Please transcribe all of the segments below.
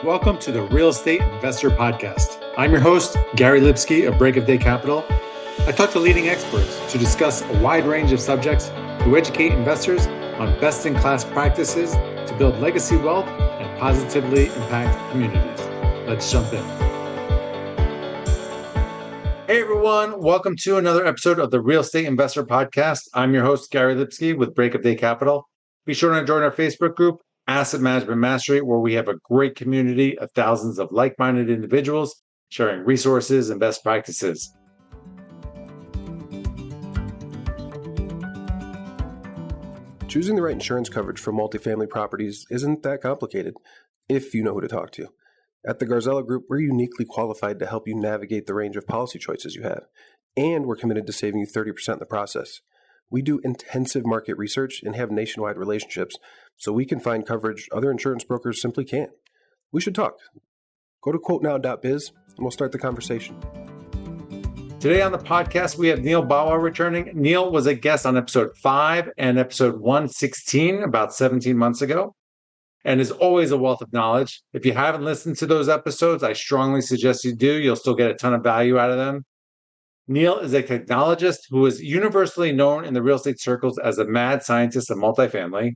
Welcome to the Real Estate Investor Podcast. I'm your host, Gary Lipsky of Break of Day Capital. I talk to leading experts to discuss a wide range of subjects to educate investors on best-in-class practices to build legacy wealth and positively impact communities. Let's jump in. Hey everyone, welcome to another episode of the Real Estate Investor Podcast. I'm your host, Gary Lipsky with Break of Day Capital. Be sure to join our Facebook group, Asset Management Mastery, where we have a great community of thousands of like-minded individuals sharing resources and best practices. Choosing the right insurance coverage for multifamily properties isn't that complicated if you know who to talk to. At the Garzella Group, we're uniquely qualified to help you navigate the range of policy choices you have, and we're committed to saving you 30% in the process. We do intensive market research and have nationwide relationships, so we can find coverage other insurance brokers simply can't. We should talk. Go to quotenow.biz and we'll start the conversation. Today on the podcast, we have Neal Bawa returning. Neal was a guest on episode 5 and episode 116 about 17 months ago, and is always a wealth of knowledge. If you haven't listened to those episodes, I strongly suggest you do. You'll still get a ton of value out of them. Neal is a technologist who is universally known in the real estate circles as a mad scientist of multifamily.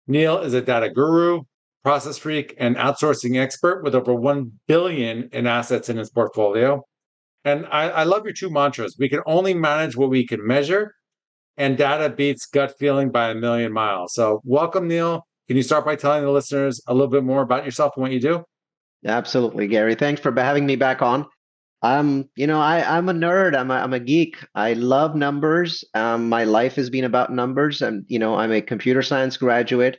Neal is a data guru, process freak, and outsourcing expert with over 1 billion in assets in his portfolio. And I love your two mantras. We can only manage what we can measure, and data beats gut feeling by a million miles. So welcome, Neal. Can you start by telling the listeners a little bit more about yourself and what you do? Absolutely, Gary. Thanks for having me back on. I'm a nerd. I'm a geek. I love numbers. My life has been about numbers. I'm a computer science graduate.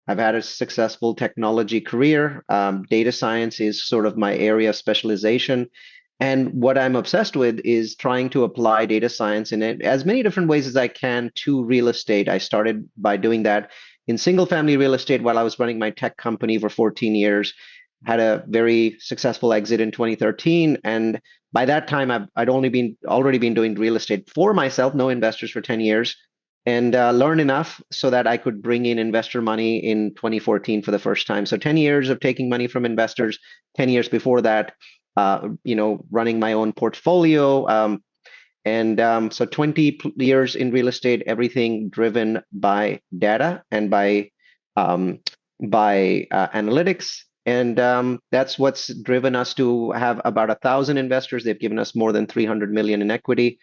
I've had a successful technology career. Data science is sort of my area of specialization. And what I'm obsessed with is trying to apply data science in it as many different ways as I can to real estate. I started by doing that in single family real estate while I was running my tech company for 14 years. Had a very successful exit in 2013, and by that time I'd already been doing real estate for myself, no investors, for 10 years, and learned enough so that I could bring in investor money in 2014 for the first time. So 10 years of taking money from investors. 10 years before that, running my own portfolio, so 20 years in real estate, everything driven by data and by analytics. And that's what's driven us to have about 1,000 investors. They've given us more than 300 million in equity.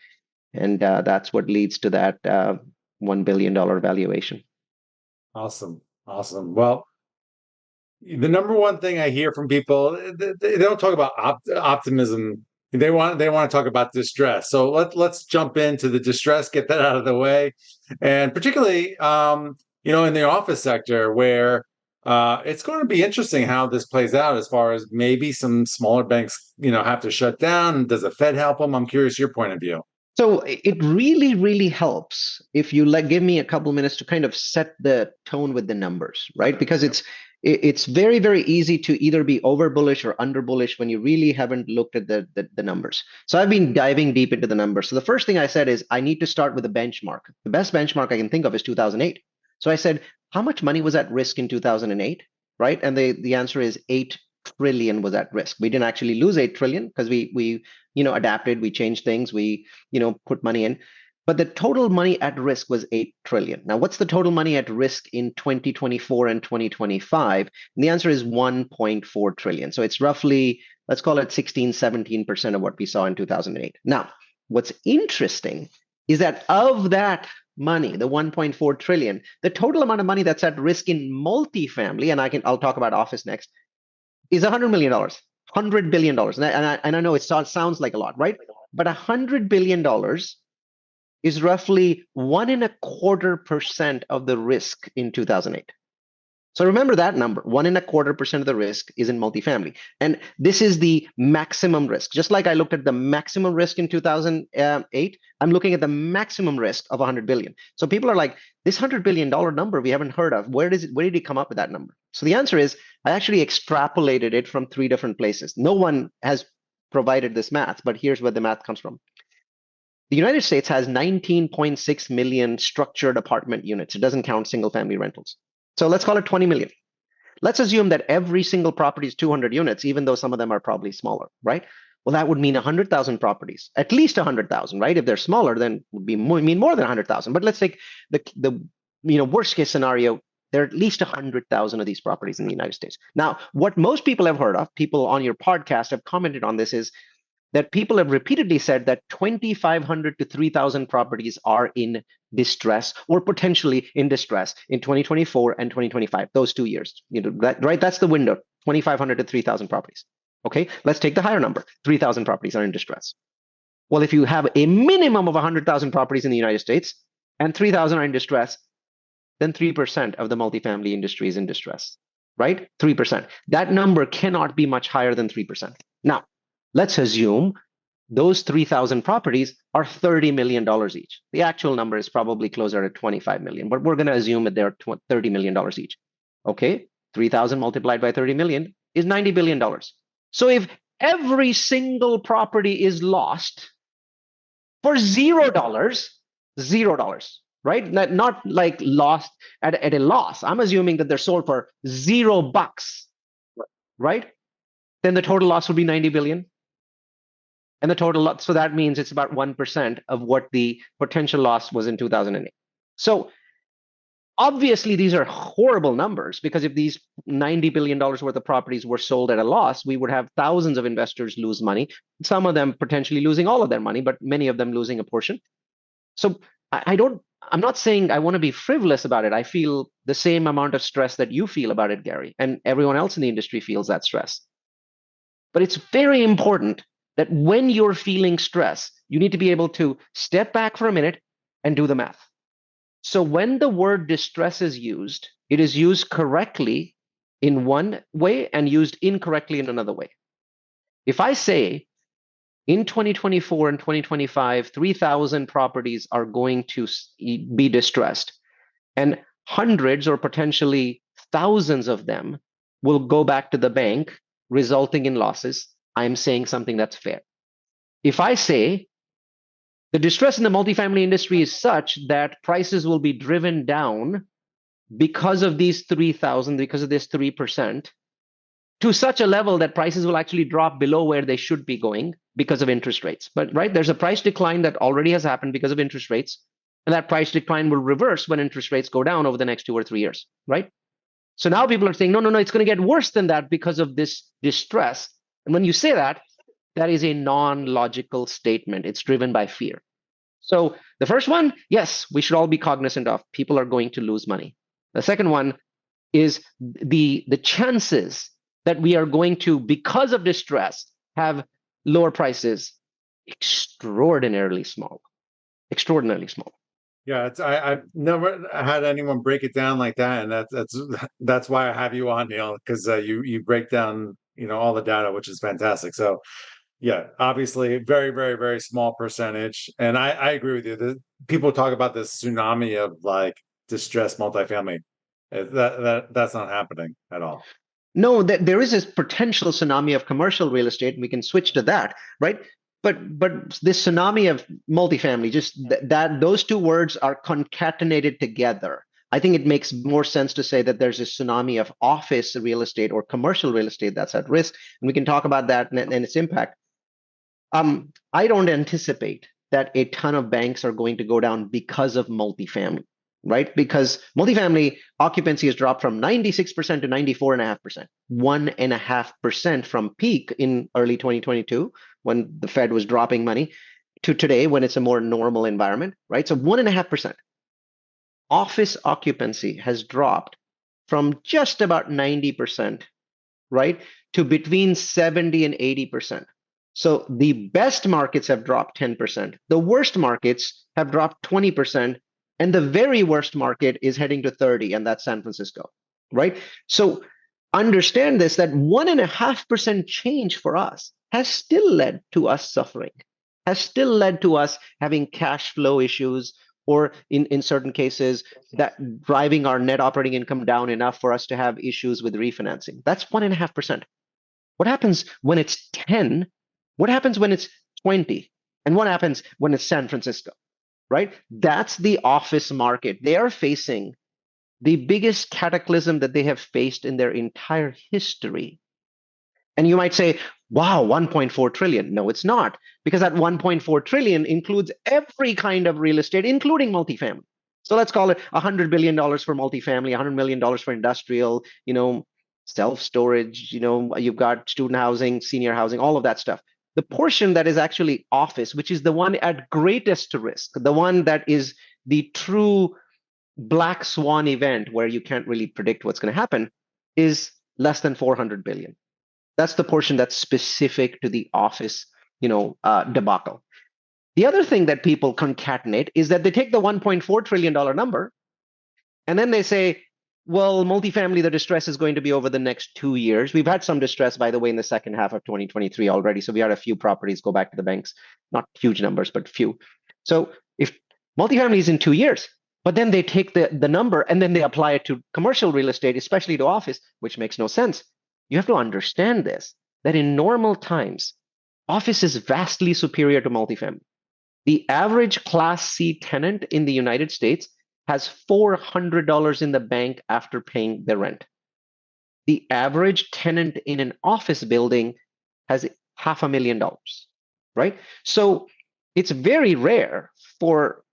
And that's what leads to that $1 billion valuation. Awesome. Well, the number one thing I hear from people, they don't talk about optimism. They want to talk about distress. So let's jump into the distress, get that out of the way. And particularly, in the office sector where it's going to be interesting how this plays out as far as maybe some smaller banks, have to shut down. Does the Fed help them? I'm curious your point of view. So it really, really helps if you give me a couple minutes to kind of set the tone with the numbers, right? Because it's very, very easy to either be over bullish or under bullish when you really haven't looked at the numbers. So I've been diving deep into the numbers. So the first thing I said is I need to start with a benchmark. The best benchmark I can think of is 2008. So I said, how much money was at risk in 2008, right? And the answer is 8 trillion was at risk. We didn't actually lose 8 trillion because we adapted, we changed things, we put money in. But the total money at risk was 8 trillion. Now, what's the total money at risk in 2024 and 2025? And the answer is 1.4 trillion. So it's roughly, let's call it 16, 17% of what we saw in 2008. Now, what's interesting is that of that money, the 1.4 trillion, the total amount of money that's at risk in multifamily, and I'll talk about office next, is $100 million, $100 billion. And I know it sounds like a lot, right? But $100 billion is roughly 1.25% of the risk in 2008. So remember that number, 1.25% of the risk is in multifamily. And this is the maximum risk. Just like I looked at the maximum risk in 2008, I'm looking at the maximum risk of 100 billion. So people are like, this $100 billion number we haven't heard of, where did he come up with that number? So the answer is, I actually extrapolated it from 3 different places. No one has provided this math, but here's where the math comes from. The United States has 19.6 million structured apartment units. It doesn't count single family rentals. So let's call it 20 million. Let's assume that every single property is 200 units, even though some of them are probably smaller, right? Well, that would mean 100,000 properties, at least 100,000, right? If they're smaller, then it would mean more than 100,000. But let's take the worst case scenario. There are at least 100,000 of these properties in the United States. Now, what most people have heard of, people on your podcast have commented on this, is that people have repeatedly said that 2,500 to 3,000 properties are in distress or potentially in distress in 2024 and 2025, those 2 years. Right? That's the window, 2,500 to 3,000 properties. Okay, let's take the higher number. 3,000 properties are in distress. Well, if you have a minimum of 100,000 properties in the United States and 3,000 are in distress, then 3% of the multifamily industry is in distress, right? 3%. That number cannot be much higher than 3%. Now, let's assume those 3,000 properties are $30 million each. The actual number is probably closer to $25 million, but we're going to assume that they're $30 million each. Okay, 3,000 multiplied by 30 million is $90 billion. So if every single property is lost for $0, $0, right? Not like lost at a loss. I'm assuming that they're sold for $0, right? Then the total loss would be 90 billion. And the total loss, so that means it's about 1% of what the potential loss was in 2008. So obviously, these are horrible numbers, because if these $90 billion worth of properties were sold at a loss, we would have thousands of investors lose money, some of them potentially losing all of their money, but many of them losing a portion. So I'm not saying I want to be frivolous about it. I feel the same amount of stress that you feel about it, Gary, and everyone else in the industry feels that stress. But it's very important that when you're feeling stress, you need to be able to step back for a minute and do the math. So when the word distress is used, it is used correctly in one way and used incorrectly in another way. If I say in 2024 and 2025, 3,000 properties are going to be distressed, and hundreds or potentially thousands of them will go back to the bank, resulting in losses, I'm saying something that's fair. If I say the distress in the multifamily industry is such that prices will be driven down because of these 3,000, because of this 3%, to such a level that prices will actually drop below where they should be going because of interest rates. But right, there's a price decline that already has happened because of interest rates, and that price decline will reverse when interest rates go down over the next 2 or 3 years, right? So now people are saying, no, it's going to get worse than that because of this distress. And when you say that, that is a non-logical statement. It's driven by fear. So the first one, yes, we should all be cognizant of. People are going to lose money. The second one is the chances that we are going to, because of distress, have lower prices, extraordinarily small. Extraordinarily small. Yeah, I've never had anyone break it down like that, and that's why I have you on, Neal, because you break down all the data, which is fantastic. So yeah, obviously very, very, very small percentage. And I agree with you. People talk about this tsunami of like distressed multifamily. That's not happening at all. No, there is this potential tsunami of commercial real estate, and we can switch to that, right? But this tsunami of multifamily, just that those two words are concatenated together. I think it makes more sense to say that there's a tsunami of office real estate or commercial real estate that's at risk, and we can talk about that and its impact. I don't anticipate that a ton of banks are going to go down because of multifamily, right? Because multifamily occupancy has dropped from 96% to 94.5%, 1.5% from peak in early 2022 when the Fed was dropping money to today when it's a more normal environment, right? So 1.5%. Office occupancy has dropped from just about 90%, right, to between 70 and 80%. So the best markets have dropped 10%. The worst markets have dropped 20%. And the very worst market is heading to 30, and that's San Francisco, right? So understand this, that 1.5% change for us has still led to us suffering, has still led to us having cash flow issues, or in certain cases, that driving our net operating income down enough for us to have issues with refinancing. That's 1.5%. What happens when it's 10? What happens when it's 20? And what happens when it's San Francisco? Right? That's the office market. They are facing the biggest cataclysm that they have faced in their entire history. And you might say, wow, 1.4 trillion. No, it's not, because that 1.4 trillion includes every kind of real estate, including multifamily. So let's call it $100 billion for multifamily, $100 million for industrial, self-storage, you've got student housing, senior housing, all of that stuff. The portion that is actually office, which is the one at greatest risk, the one that is the true black swan event where you can't really predict what's going to happen, is less than 400 billion. That's the portion that's specific to the office, debacle. The other thing that people concatenate is that they take the $1.4 trillion number and then they say, well, multifamily, the distress is going to be over the next 2 years. We've had some distress, by the way, in the second half of 2023 already. So we had a few properties go back to the banks, not huge numbers, but few. So if multifamily is in 2 years, but then they take the number and then they apply it to commercial real estate, especially to office, which makes no sense. You have to understand this, that in normal times, office is vastly superior to multifamily. The average Class C tenant in the United States has $400 in the bank after paying the rent. The average tenant in an office building has $500,000, right? So it's very rare for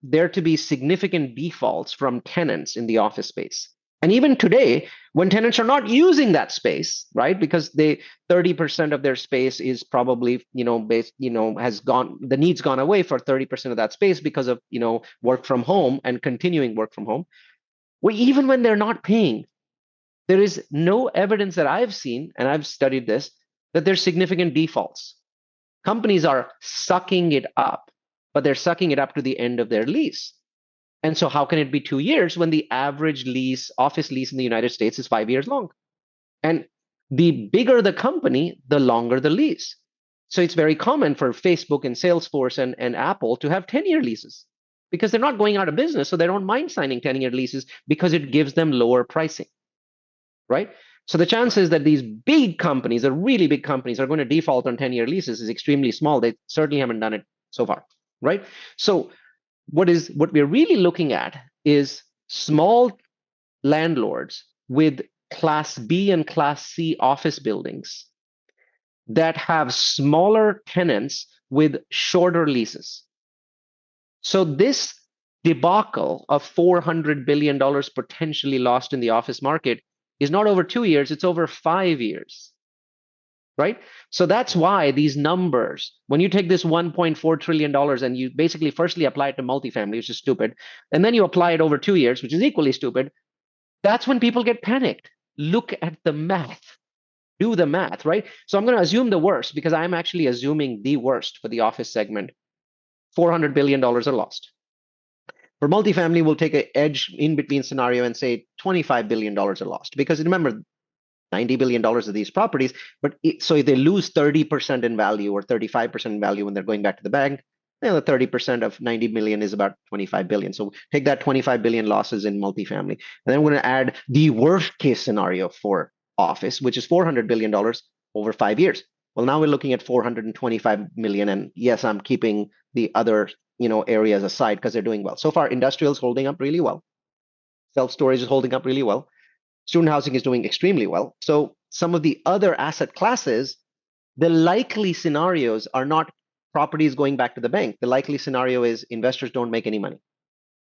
there to be significant defaults from tenants in the office space. And even today, when tenants are not using that space, right, because 30% of their space is probably, has gone, the need's gone away for 30% of that space because of, work from home and continuing work from home. Well, even when they're not paying, there is no evidence that I've seen, and I've studied this, that there's significant defaults. Companies are sucking it up, but they're sucking it up to the end of their lease. And so how can it be 2 years when the average office lease in the United States is 5 years long? And the bigger the company, the longer the lease. So it's very common for Facebook and Salesforce and Apple to have 10-year leases because they're not going out of business. So they don't mind signing 10-year leases because it gives them lower pricing, right? So the chances that these big companies, the really big companies, are going to default on 10-year leases is extremely small. They certainly haven't done it so far, right? So what we're really looking at is small landlords with Class B and Class C office buildings that have smaller tenants with shorter leases. So this debacle of $400 billion potentially lost in the office market is not over 2 years, it's over 5 years. Right? So that's why these numbers, when you take this $1.4 trillion and you basically firstly apply it to multifamily, which is stupid, and then you apply it over 2 years, which is equally stupid, that's when people get panicked. Look at the math. Do the math, right? So I'm going to assume the worst because I'm actually assuming the worst for the office segment. $400 billion are lost. For multifamily, we'll take an edge in between scenario and say $25 billion are lost. Because remember, $90 billion of these properties, but so if they lose 30% in value or 35% in value when they're going back to the bank, the 30% of 90 million is about 25 billion. So take that 25 billion losses in multifamily. And then we're going to add the worst case scenario for office, which is $400 billion over 5 years. Well, now we're looking at 425 million. And yes, I'm keeping the other areas aside because they're doing well. So far, industrial is holding up really well. Self-storage is holding up really well. Student housing is doing extremely well. So some of the other asset classes, the likely scenarios are not properties going back to the bank. The likely scenario is investors don't make any money,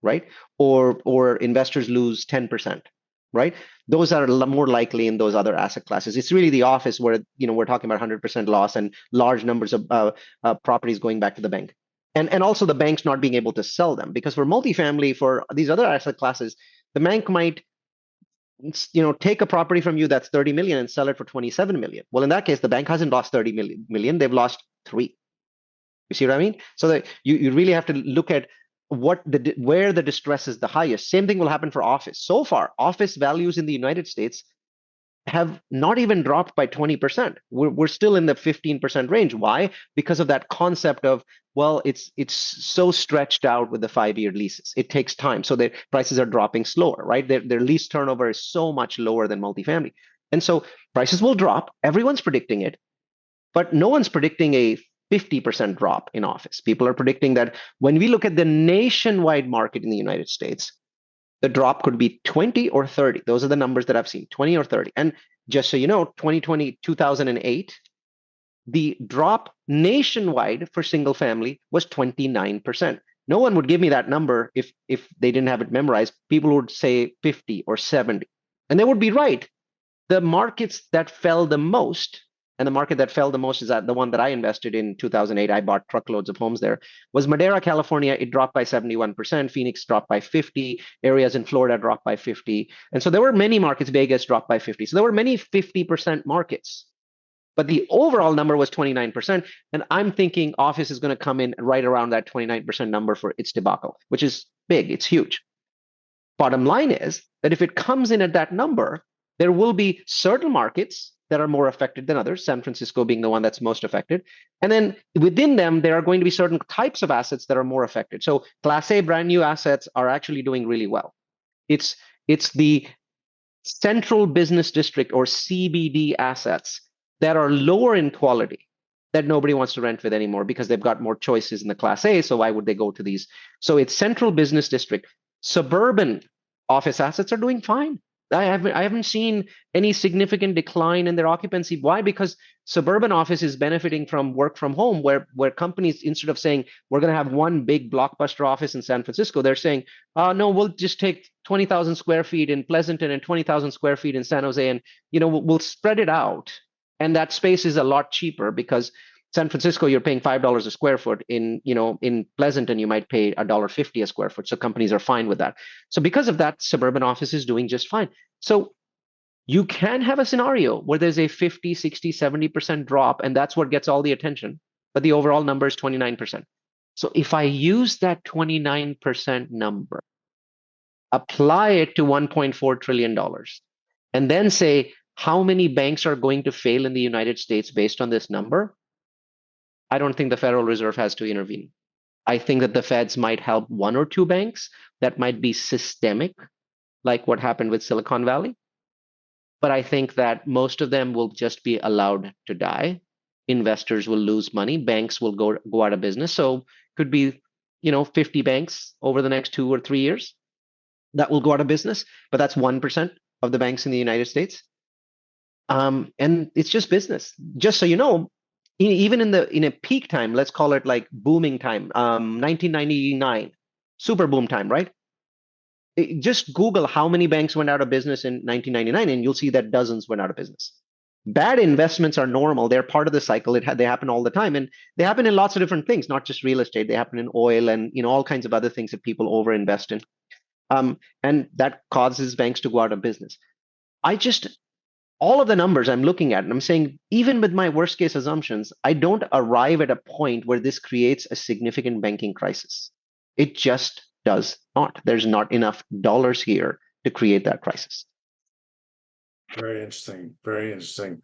right? Or investors lose 10%, right? Those are more likely in those other asset classes. It's really the office where we're talking about 100% loss and large numbers of properties going back to the bank. And also the banks not being able to sell them, because for multifamily, for these other asset classes, the bank might take a property from you that's 30 million and sell it for 27 million. Well, in that case, the bank hasn't lost 30 million, they've lost 3. You see what I mean? So that you really have to look at where the distress is the highest. Same thing will happen for office. So far, office values in the United States have not even dropped by 20%. We're still in the 15% range. Why? Because of that concept of, well, it's so stretched out with the 5-year leases. It takes time. So their prices are dropping slower, right? Their lease turnover is so much lower than multifamily. And so prices will drop. Everyone's predicting it, but no one's predicting a 50% drop in office. People are predicting that when we look at the nationwide market in the United States, The drop could be 20 or 30. Those are the numbers that I've seen, 20 or 30. And just so you know, 2020, 2008, the drop nationwide for single family was 29%. No one would give me that number if they didn't have it memorized. People would say 50 or 70. And they would be right. The markets that fell the most, and the market that fell the most is the one that I invested in 2008. I bought truckloads of homes there, was Madera, California. It dropped by 71%. Phoenix dropped by 50. Areas in Florida dropped by 50. And so there were many markets. Vegas dropped by 50. So there were many 50% markets. But the overall number was 29%. And I'm thinking office is going to come in right around that 29% number for its debacle, which is big. It's huge. Bottom line is that if it comes in at that number, there will be certain markets that are more affected than others, San Francisco being the one that's most affected. And then within them, there are going to be certain types of assets that are more affected. So Class A brand new assets are actually doing really well. It's the central business district or CBD assets that are lower in quality that nobody wants to rent with anymore because they've got more choices in the Class A. So why would they go to these? So it's central business district. Suburban office assets are doing fine. I haven't seen any significant decline in their occupancy. Why? Because suburban office is benefiting from work from home, where companies, instead of saying we're going to have one big blockbuster office in San Francisco, they're saying, no, we'll just take 20,000 square feet in Pleasanton and 20,000 square feet in San Jose, and we'll spread it out. And that space is a lot cheaper because San Francisco, you're paying $5 a square foot. In Pleasanton, you might pay $1.50 a square foot. So companies are fine with that. So because of that, suburban office is doing just fine. So you can have a scenario where there's a 50, 60, 70% drop, and that's what gets all the attention. But the overall number is 29%. So if I use that 29% number, apply it to $1.4 trillion, and then say how many banks are going to fail in the United States based on this number, I don't think the Federal Reserve has to intervene. I think that the Feds might help one or two banks that might be systemic, like what happened with Silicon Valley. But I think that most of them will just be allowed to die. Investors will lose money. Banks will go out of business. So could be, 50 banks over the next 2 or 3 years that will go out of business. But that's 1% of the banks in the United States. And it's just business. Just so you know, even in a peak time, let's call it like booming time, 1999, super boom time, right? Just Google how many banks went out of business in 1999, and you'll see that dozens went out of business. Bad investments are normal. They're part of the cycle. They happen all the time, and they happen in lots of different things, not just real estate. They happen in oil and all kinds of other things that people overinvest in, and that causes banks to go out of business. All of the numbers I'm looking at, and I'm saying, even with my worst case assumptions, I don't arrive at a point where this creates a significant banking crisis. It just does not. There's not enough dollars here to create that crisis. Very interesting. Very interesting.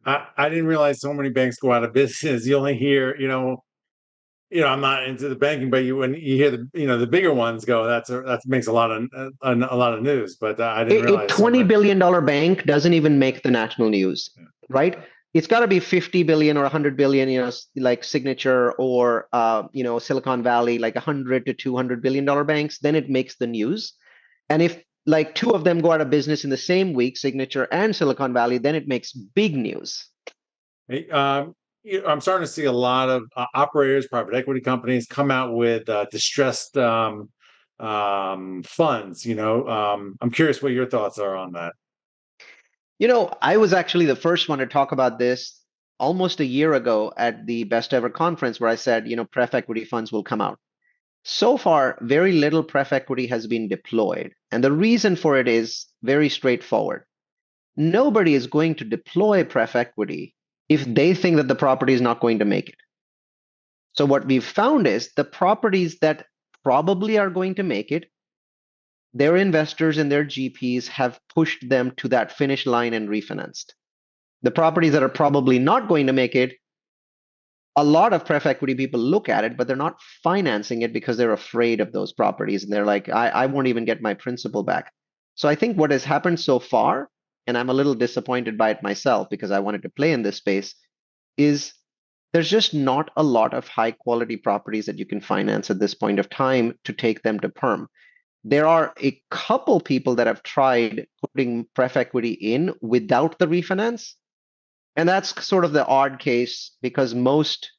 I didn't realize so many banks go out of business. You only hear, I'm not into the banking, but when you hear the bigger ones go, that makes a lot of news. But I didn't realize a $20 billion bank doesn't even make the national news, right? It's got to be 50 billion or 100 billion, like Signature or Silicon Valley, like 100 to 200 billion dollar banks. Then it makes the news. And if like two of them go out of business in the same week, Signature and Silicon Valley, then it makes big news. Hey, I'm starting to see a lot of operators, private equity companies come out with distressed funds. I'm curious what your thoughts are on that. I was actually the first one to talk about this almost a year ago at the Best Ever conference, where I said, pref equity funds will come out. So far, very little pref equity has been deployed. And the reason for it is very straightforward. Nobody is going to deploy pref equity if they think that the property is not going to make it. So what we've found is the properties that probably are going to make it, their investors and their GPs have pushed them to that finish line and refinanced. The properties that are probably not going to make it, a lot of pref equity people look at it, but they're not financing it because they're afraid of those properties. And they're like, I won't even get my principal back. So I think what has happened so far, and I'm a little disappointed by it myself because I wanted to play in this space, is there's just not a lot of high quality properties that you can finance at this point of time to take them to perm. There are a couple people that have tried putting pref equity in without the refinance. And that's sort of the odd case because most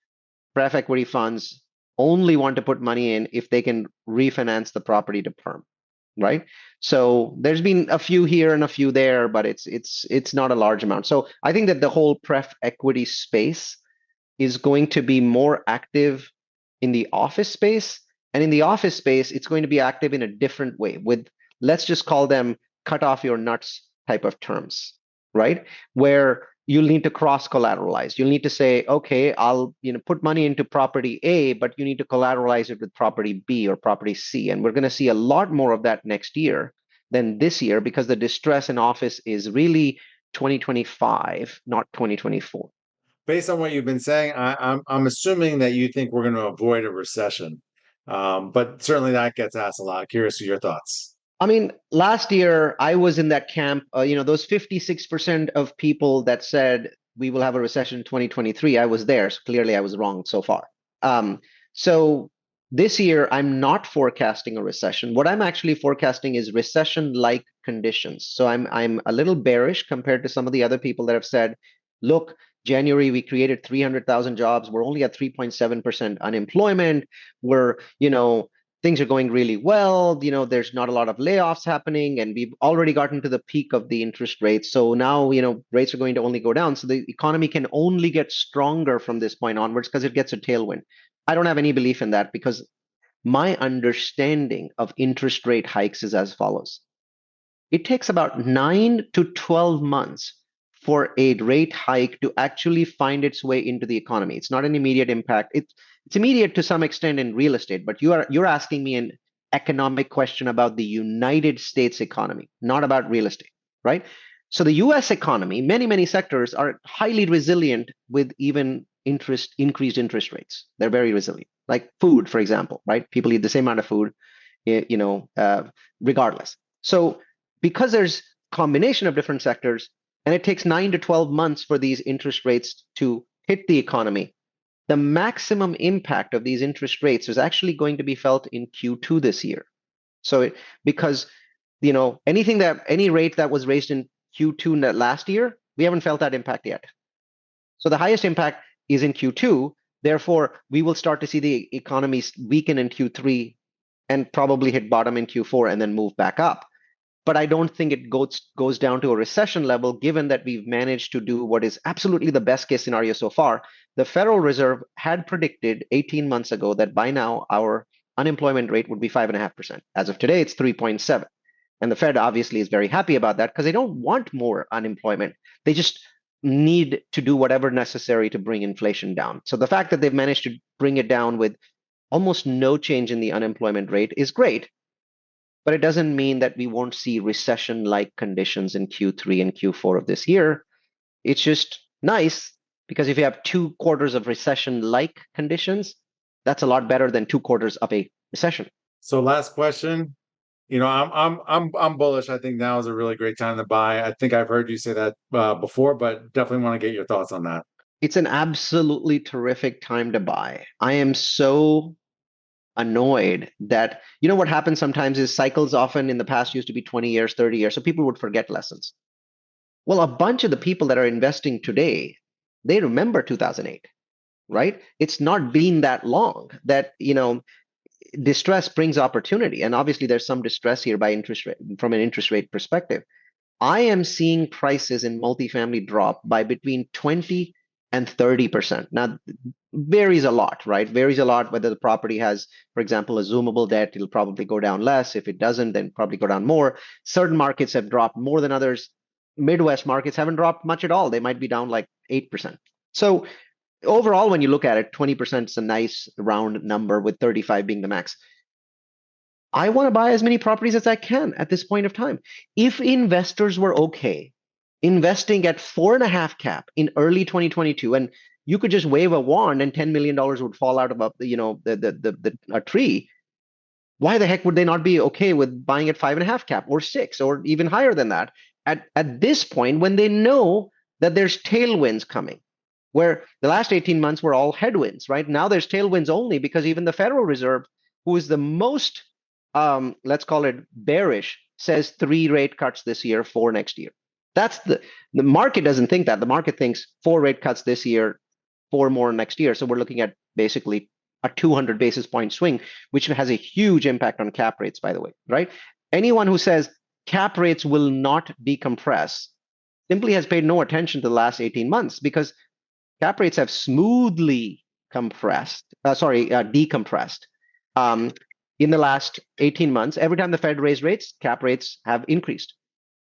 pref equity funds only want to put money in if they can refinance the property to perm, right? So there's been a few here and a few there, but it's not a large amount. So I think that the whole pref equity space is going to be more active in the office space. And in the office space, it's going to be active in a different way with, let's just call them cut off your nuts type of terms, right? Where you'll need to cross collateralize. You'll need to say, okay, I'll put money into property A, but you need to collateralize it with property B or property C. And we're going to see a lot more of that next year than this year because the distress in office is really 2025, not 2024. Based on what you've been saying, I'm assuming that you think we're going to avoid a recession, but certainly that gets asked a lot. Curious to your thoughts. I mean, last year I was in that camp. Those 56% of people that said we will have a recession in 2023. I was there, so clearly I was wrong so far. So this year I'm not forecasting a recession. What I'm actually forecasting is recession-like conditions. So I'm a little bearish compared to some of the other people that have said, look, January we created 300,000 jobs. We're only at 3.7% unemployment. We're, things are going really well. There's not a lot of layoffs happening, and we've already gotten to the peak of the interest rates. So now, rates are going to only go down. So the economy can only get stronger from this point onwards because it gets a tailwind. I don't have any belief in that because my understanding of interest rate hikes is as follows. It takes about 9 to 12 months for a rate hike to actually find its way into the economy. It's not an immediate impact. It's immediate to some extent in real estate, but you're asking me an economic question about the United States economy, not about real estate, right? So the US economy, many sectors are highly resilient with even increased interest rates. They're very resilient. Like food, for example, right? People eat the same amount of food, regardless. So because there's combination of different sectors, and it takes 9 to 12 months for these interest rates to hit the economy, the maximum impact of these interest rates is actually going to be felt in Q2 this year. So because any rate that was raised in Q2 last year, we haven't felt that impact yet. So the highest impact is in Q2. Therefore, we will start to see the economy weaken in Q3 and probably hit bottom in Q4 and then move back up. But I don't think it goes down to a recession level, given that we've managed to do what is absolutely the best case scenario so far. The Federal Reserve had predicted 18 months ago that by now our unemployment rate would be 5.5%. As of today, it's 3.7%. And the Fed obviously is very happy about that because they don't want more unemployment. They just need to do whatever necessary to bring inflation down. So the fact that they've managed to bring it down with almost no change in the unemployment rate is great. But it doesn't mean that we won't see recession-like conditions in Q3 and Q4 of this year. It's just nice because if you have 2 quarters of recession-like conditions, that's a lot better than 2 quarters of a recession. So last question. I'm bullish. I think now is a really great time to buy. I think I've heard you say that before, but definitely want to get your thoughts on that. It's an absolutely terrific time to buy. I am so annoyed that what happens sometimes is cycles often in the past used to be 20 years, 30 years, so people would forget lessons. Well, a bunch of the people that are investing today, they remember 2008, right? It's not been that long that distress brings opportunity, and obviously there's some distress here by interest rate from an interest rate perspective. I am seeing prices in multifamily drop by between 20 and 30%. Now, varies a lot, right? Varies a lot whether the property has, for example, a zoomable debt, it'll probably go down less. If it doesn't, then probably go down more. Certain markets have dropped more than others. Midwest markets haven't dropped much at all. They might be down like 8%. So overall, when you look at it, 20% is a nice round number with 35 being the max. I want to buy as many properties as I can at this point of time. If investors were okay investing at 4.5 cap in early 2022, and you could just wave a wand and $10 million would fall out of a tree, why the heck would they not be okay with buying at 5.5 cap or 6 or even higher than that at this point when they know that there's tailwinds coming? Where the last 18 months were all headwinds, right? Now there's tailwinds only because even the Federal Reserve, who is the most let's call it bearish, says 3 rate cuts this year, 4 next year. That's the market doesn't think that. The market thinks 4 rate cuts this year, 4 more next year. So we're looking at basically a 200 basis point swing, which has a huge impact on cap rates, by the way, right? Anyone who says cap rates will not decompress simply has paid no attention to the last 18 months, because cap rates have smoothly decompressed. In the last 18 months, every time the Fed raised rates, cap rates have increased.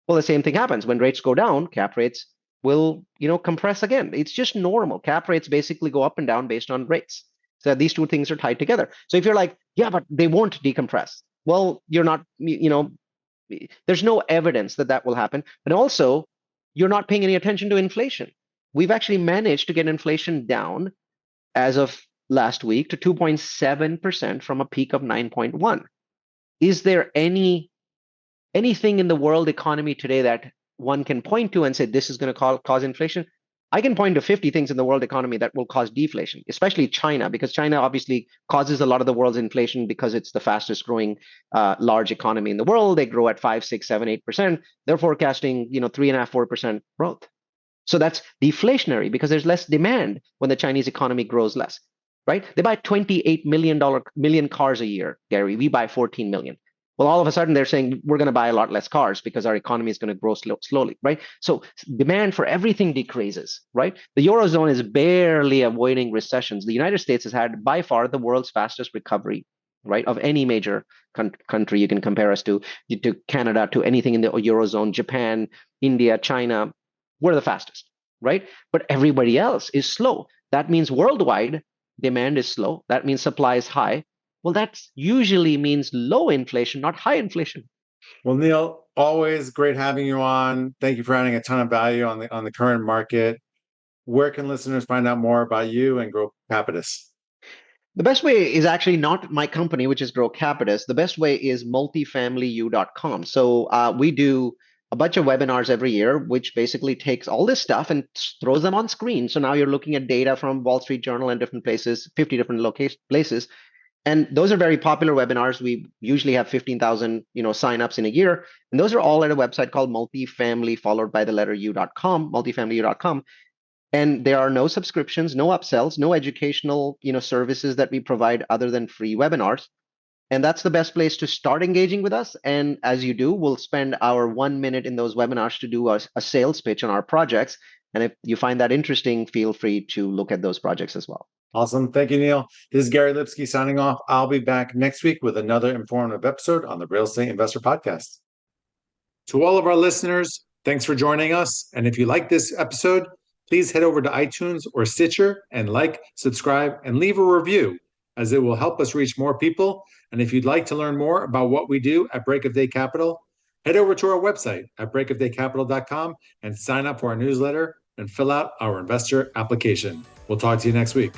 Well, the same thing happens when rates go down. Cap rates will, compress again. It's just normal. Cap rates basically go up and down based on rates. So these two things are tied together. So if you're like, yeah, but they won't decompress, well, you're not, there's no evidence that that will happen. And also, you're not paying any attention to inflation. We've actually managed to get inflation down as of last week to 2.7% from a peak of 9.1. Is there anything in the world economy today that one can point to and say this is going to cause inflation? I can point to 50 things in the world economy that will cause deflation, especially China, because China obviously causes a lot of the world's inflation because it's the fastest growing large economy in the world. They grow at 5, 6, 7, 8%. They're forecasting, 3.5%, 4% growth. So that's deflationary because there's less demand when the Chinese economy grows less, right? They buy 28 million cars a year, Gary. We buy 14 million. Well, all of a sudden they're saying we're going to buy a lot less cars because our economy is going to grow slowly, right? So demand for everything decreases, right? The Eurozone is barely avoiding recessions. The United States has had by far the world's fastest recovery, right? Of any major country you can compare us to Canada, to anything in the Eurozone, Japan, India, China. We're the fastest, right? But everybody else is slow. That means worldwide demand is slow. That means supply is high. Well, that usually means low inflation, not high inflation. Well, Neal, always great having you on. Thank you for adding a ton of value on the current market. Where can listeners find out more about you and Grow Capitus? The best way is actually not my company, which is Grow Capitus. The best way is multifamilyu.com. So we do a bunch of webinars every year, which basically takes all this stuff and throws them on screen. So now you're looking at data from Wall Street Journal and different places, 50 different places. And those are very popular webinars. We usually have 15,000, signups in a year. And those are all at a website called multifamily, followed by the letter u.com, multifamilyu.com. And there are no subscriptions, no upsells, no educational, services that we provide other than free webinars. And that's the best place to start engaging with us. And as you do, we'll spend our 1 minute in those webinars to do a sales pitch on our projects. And if you find that interesting, feel free to look at those projects as well. Awesome. Thank you, Neal. This is Gary Lipsky signing off. I'll be back next week with another informative episode on the Real Estate Investor Podcast. To all of our listeners, thanks for joining us. And if you like this episode, please head over to iTunes or Stitcher and subscribe, and leave a review, as it will help us reach more people. And if you'd like to learn more about what we do at Break of Day Capital, head over to our website at breakofdaycapital.com and sign up for our newsletter and fill out our investor application. We'll talk to you next week.